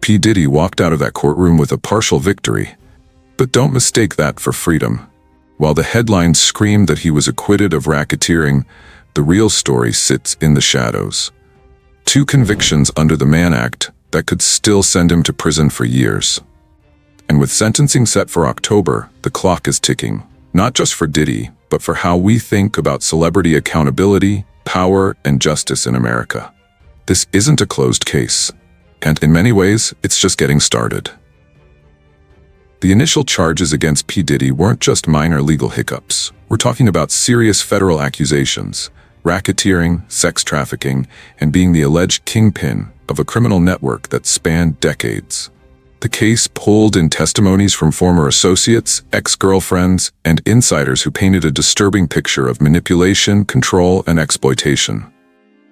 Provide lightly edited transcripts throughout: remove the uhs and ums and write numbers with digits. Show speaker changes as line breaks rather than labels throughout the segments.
P. Diddy walked out of that courtroom with a partial victory. But don't mistake that for freedom. While the headlines screamed that he was acquitted of racketeering, the real story sits in the shadows. 2 convictions under the Mann Act that could still send him to prison for years. And with sentencing set for October, the clock is ticking, not just for Diddy, but for how we think about celebrity accountability, power, and justice in America. This isn't a closed case, and in many ways, it's just getting started. The initial charges against P. Diddy weren't just minor legal hiccups. We're talking about serious federal accusations: racketeering, sex trafficking, and being the alleged kingpin of a criminal network that spanned decades. The case pulled in testimonies from former associates, ex-girlfriends, and insiders who painted a disturbing picture of manipulation, control, and exploitation.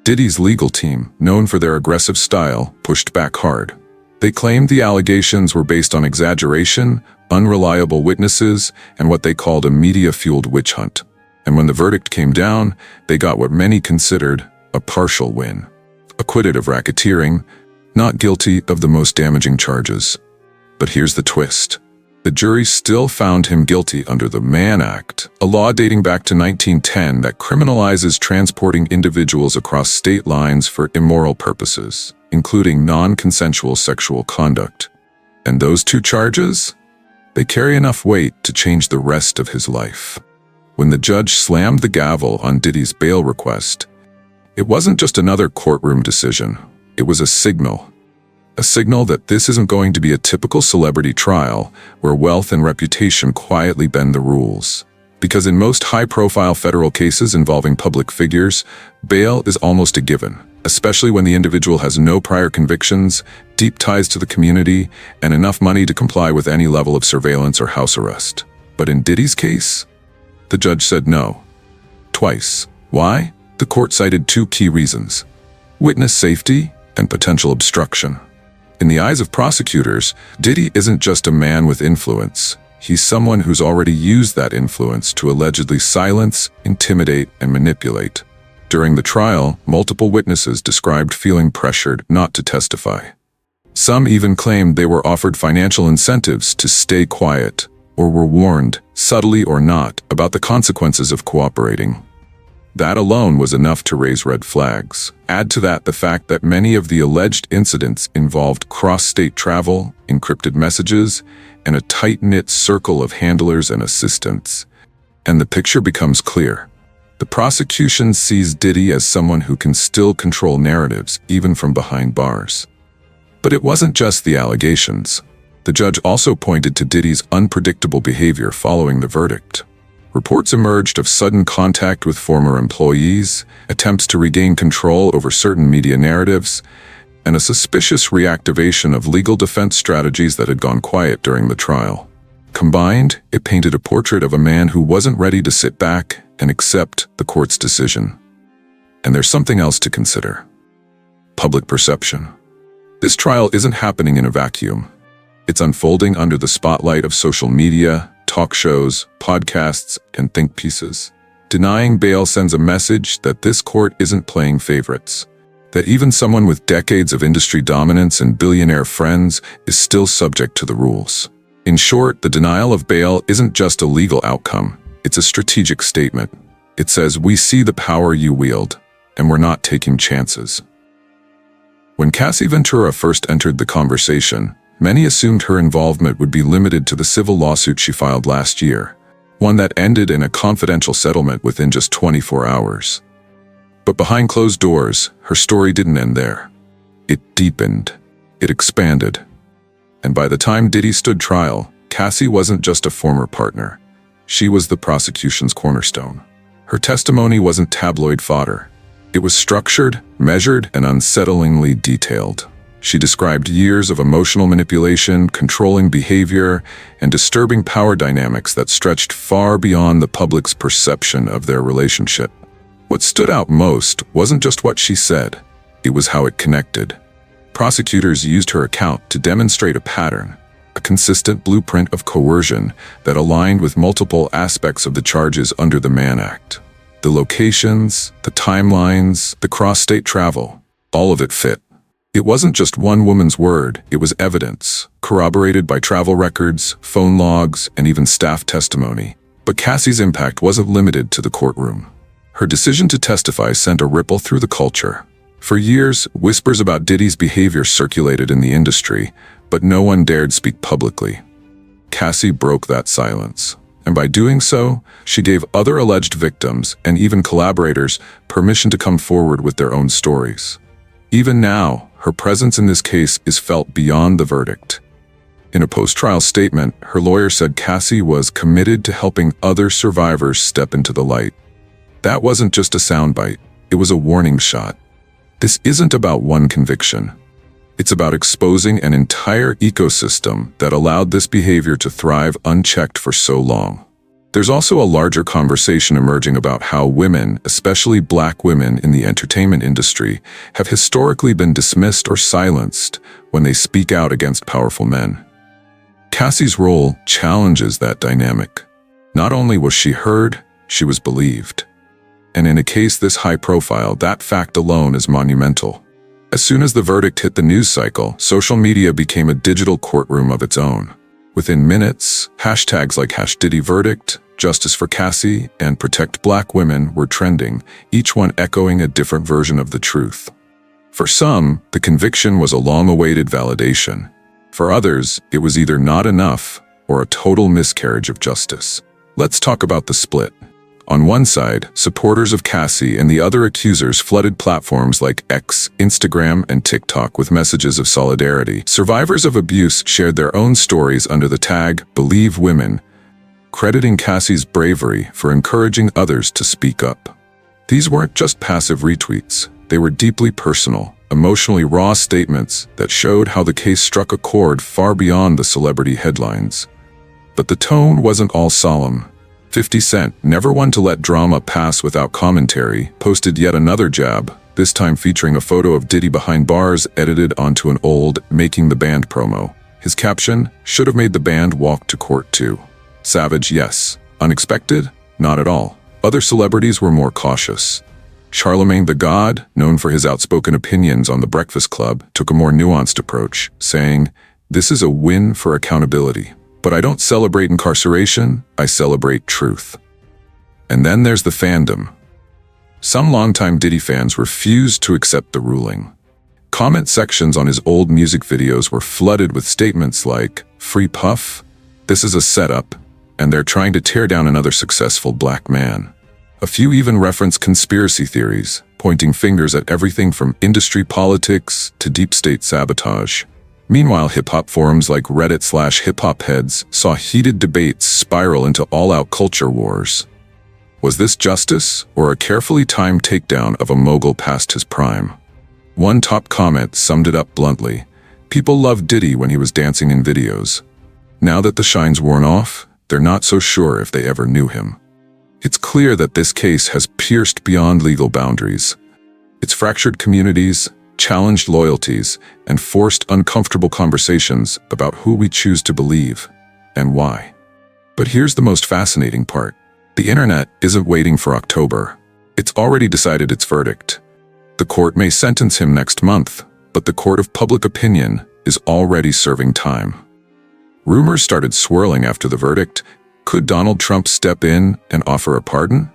Diddy's legal team, known for their aggressive style, pushed back hard. They claimed the allegations were based on exaggeration, unreliable witnesses, and what they called a media-fueled witch hunt. And when the verdict came down, they got what many considered a partial win. Acquitted of racketeering, not guilty of the most damaging charges. But here's the twist. The jury still found him guilty under the Mann Act, a law dating back to 1910 that criminalizes transporting individuals across state lines for immoral purposes, including non-consensual sexual conduct. And those 2 charges? They carry enough weight to change the rest of his life. When the judge slammed the gavel on Diddy's bail request, it wasn't just another courtroom decision. It was a signal. A signal that this isn't going to be a typical celebrity trial where wealth and reputation quietly bend the rules. Because in most high-profile federal cases involving public figures, bail is almost a given, especially when the individual has no prior convictions, deep ties to the community, and enough money to comply with any level of surveillance or house arrest. But in Diddy's case, the judge said no. Twice. Why? The court cited 2 key reasons: witness safety and potential obstruction. In the eyes of prosecutors, Diddy isn't just a man with influence. He's someone who's already used that influence to allegedly silence, intimidate, and manipulate. During the trial, multiple witnesses described feeling pressured not to testify. Some even claimed they were offered financial incentives to stay quiet, or were warned, subtly or not, about the consequences of cooperating. That alone was enough to raise red flags. Add to that the fact that many of the alleged incidents involved cross-state travel, encrypted messages, and a tight-knit circle of handlers and assistants. And the picture becomes clear. The prosecution sees Diddy as someone who can still control narratives, even from behind bars. But it wasn't just the allegations. The judge also pointed to Diddy's unpredictable behavior following the verdict. Reports emerged of sudden contact with former employees, attempts to regain control over certain media narratives, and a suspicious reactivation of legal defense strategies that had gone quiet during the trial. Combined, it painted a portrait of a man who wasn't ready to sit back and accept the court's decision. And there's something else to consider: public perception. This trial isn't happening in a vacuum. It's unfolding under the spotlight of social media, talk shows, podcasts, and think pieces. Denying bail sends a message that this court isn't playing favorites, that even someone with decades of industry dominance and billionaire friends is still subject to the rules. In short, the denial of bail isn't just a legal outcome, it's a strategic statement. It says, we see the power you wield, and we're not taking chances. When Cassie Ventura first entered the conversation, many assumed her involvement would be limited to the civil lawsuit she filed last year, one that ended in a confidential settlement within just 24 hours. But behind closed doors, her story didn't end there. It deepened. It expanded. And by the time Diddy stood trial, Cassie wasn't just a former partner. She was the prosecution's cornerstone. Her testimony wasn't tabloid fodder. It was structured, measured, and unsettlingly detailed. She described years of emotional manipulation, controlling behavior, and disturbing power dynamics that stretched far beyond the public's perception of their relationship. What stood out most wasn't just what she said, it was how it connected. Prosecutors used her account to demonstrate a pattern, a consistent blueprint of coercion that aligned with multiple aspects of the charges under the Mann Act. The locations, the timelines, the cross-state travel, all of it fit. It wasn't just one woman's word, it was evidence, corroborated by travel records, phone logs, and even staff testimony. But Cassie's impact wasn't limited to the courtroom. Her decision to testify sent a ripple through the culture. For years, whispers about Diddy's behavior circulated in the industry, but no one dared speak publicly. Cassie broke that silence, and by doing so, she gave other alleged victims and even collaborators permission to come forward with their own stories. Even now, her presence in this case is felt beyond the verdict. In a post-trial statement, her lawyer said Cassie was committed to helping other survivors step into the light. That wasn't just a soundbite, it was a warning shot. This isn't about one conviction. It's about exposing an entire ecosystem that allowed this behavior to thrive unchecked for so long. There's also a larger conversation emerging about how women, especially Black women in the entertainment industry, have historically been dismissed or silenced when they speak out against powerful men. Cassie's role challenges that dynamic. Not only was she heard, she was believed. And in a case this high profile, that fact alone is monumental. As soon as the verdict hit the news cycle, social media became a digital courtroom of its own. Within minutes, hashtags like #DiddyVerdict, Justice for Cassie, and Protect Black Women were trending, each one echoing a different version of the truth. For some, the conviction was a long-awaited validation. For others, it was either not enough or a total miscarriage of justice. Let's talk about the split. On one side, supporters of Cassie and the other accusers flooded platforms like X, Instagram, and TikTok with messages of solidarity. Survivors of abuse shared their own stories under the tag Believe Women, crediting Cassie's bravery for encouraging others to speak up. These weren't just passive retweets. They were deeply personal, emotionally raw statements that showed how the case struck a chord far beyond the celebrity headlines. But the tone wasn't all solemn. 50 Cent, never one to let drama pass without commentary, posted yet another jab, this time featuring a photo of Diddy behind bars edited onto an old Making the Band promo. His caption, "Should have made the band walk to court too." Savage, yes. Unexpected? Not at all. Other celebrities were more cautious. Charlemagne the God, known for his outspoken opinions on The Breakfast Club, took a more nuanced approach, saying, "This is a win for accountability. But I don't celebrate incarceration, I celebrate truth." And then there's the fandom. Some longtime Diddy fans refused to accept the ruling. Comment sections on his old music videos were flooded with statements like, "Free Puff? This is a setup, and they're trying to tear down another successful Black man." A few even referenced conspiracy theories, pointing fingers at everything from industry politics to deep state sabotage. Meanwhile, hip-hop forums like Reddit/HipHopHeads saw heated debates spiral into all-out culture wars. Was this justice, or a carefully timed takedown of a mogul past his prime? One top comment summed it up bluntly. People loved Diddy when he was dancing in videos. Now that the shine's worn off, they're not so sure if they ever knew him. It's clear that this case has pierced beyond legal boundaries. It's fractured communities, challenged loyalties, and forced uncomfortable conversations about who we choose to believe and why. But here's the most fascinating part. The internet isn't waiting for October. It's already decided its verdict. The court may sentence him next month, but the court of public opinion is already serving time. Rumors started swirling after the verdict. Could Donald Trump step in and offer a pardon?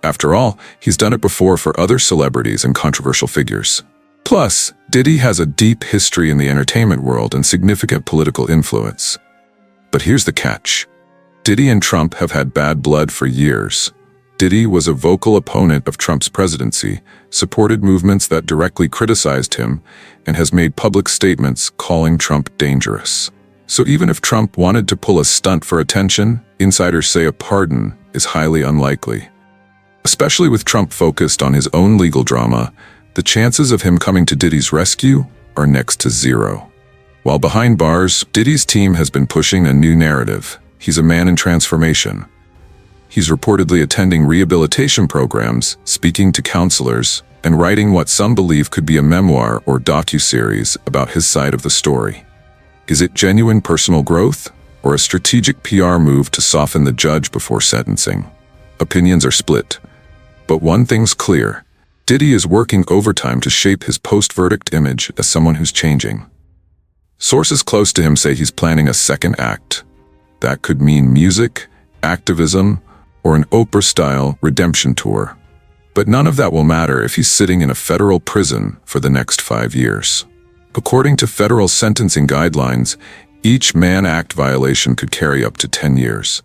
After all, he's done it before for other celebrities and controversial figures. Plus, Diddy has a deep history in the entertainment world and significant political influence. But here's the catch. Diddy and Trump have had bad blood for years. Diddy was a vocal opponent of Trump's presidency, supported movements that directly criticized him, and has made public statements calling Trump dangerous. So even if Trump wanted to pull a stunt for attention, insiders say a pardon is highly unlikely. Especially with Trump focused on his own legal drama, the chances of him coming to Diddy's rescue are next to zero. While behind bars, Diddy's team has been pushing a new narrative. He's a man in transformation. He's reportedly attending rehabilitation programs, speaking to counselors, and writing what some believe could be a memoir or docuseries about his side of the story. Is it genuine personal growth, or a strategic PR move to soften the judge before sentencing? Opinions are split. But one thing's clear. Diddy is working overtime to shape his post-verdict image as someone who's changing. Sources close to him say he's planning a second act. That could mean music, activism, or an Oprah-style redemption tour. But none of that will matter if he's sitting in a federal prison for the next 5 years. According to federal sentencing guidelines, each Mann Act violation could carry up to 10 years.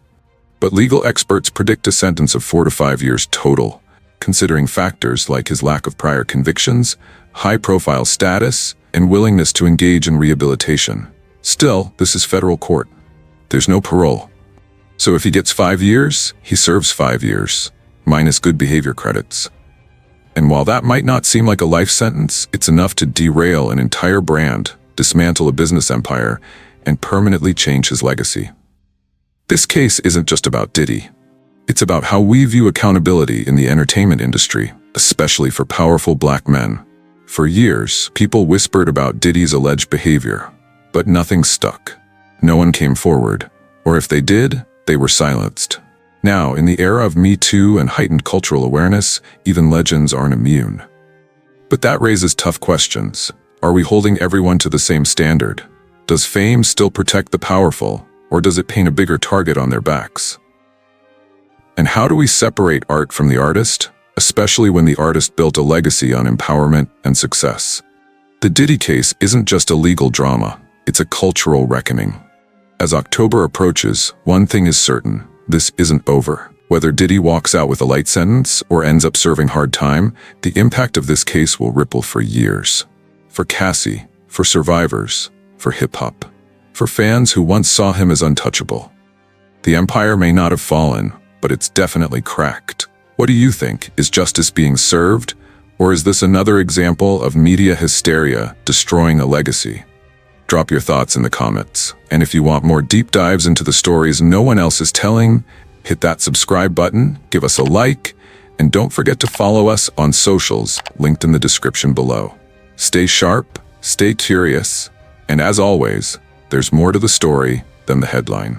But legal experts predict a sentence of 4 to 5 years total, considering factors like his lack of prior convictions, high-profile status, and willingness to engage in rehabilitation. Still, this is federal court. There's no parole. So if he gets 5 years, he serves 5 years, minus good behavior credits. And while that might not seem like a life sentence, it's enough to derail an entire brand, dismantle a business empire, and permanently change his legacy. This case isn't just about Diddy. It's about how we view accountability in the entertainment industry, especially for powerful black men. For years, people whispered about Diddy's alleged behavior, but nothing stuck. No one came forward, or if they did, they were silenced. Now, in the era of Me Too and heightened cultural awareness, even legends aren't immune. But that raises tough questions. Are we holding everyone to the same standard? Does fame still protect the powerful, or does it paint a bigger target on their backs? And how do we separate art from the artist, especially when the artist built a legacy on empowerment and success? The Diddy case isn't just a legal drama, it's a cultural reckoning. As October approaches, one thing is certain, this isn't over. Whether Diddy walks out with a light sentence or ends up serving hard time, the impact of this case will ripple for years. For Cassie, for survivors, for hip-hop, for fans who once saw him as untouchable. The empire may not have fallen, but it's definitely cracked. What do you think? Is justice being served? Or is this another example of media hysteria destroying a legacy? Drop your thoughts in the comments. And if you want more deep dives into the stories no one else is telling, hit that subscribe button, give us a like, and don't forget to follow us on socials linked in the description below. Stay sharp, stay curious, and as always, there's more to the story than the headline.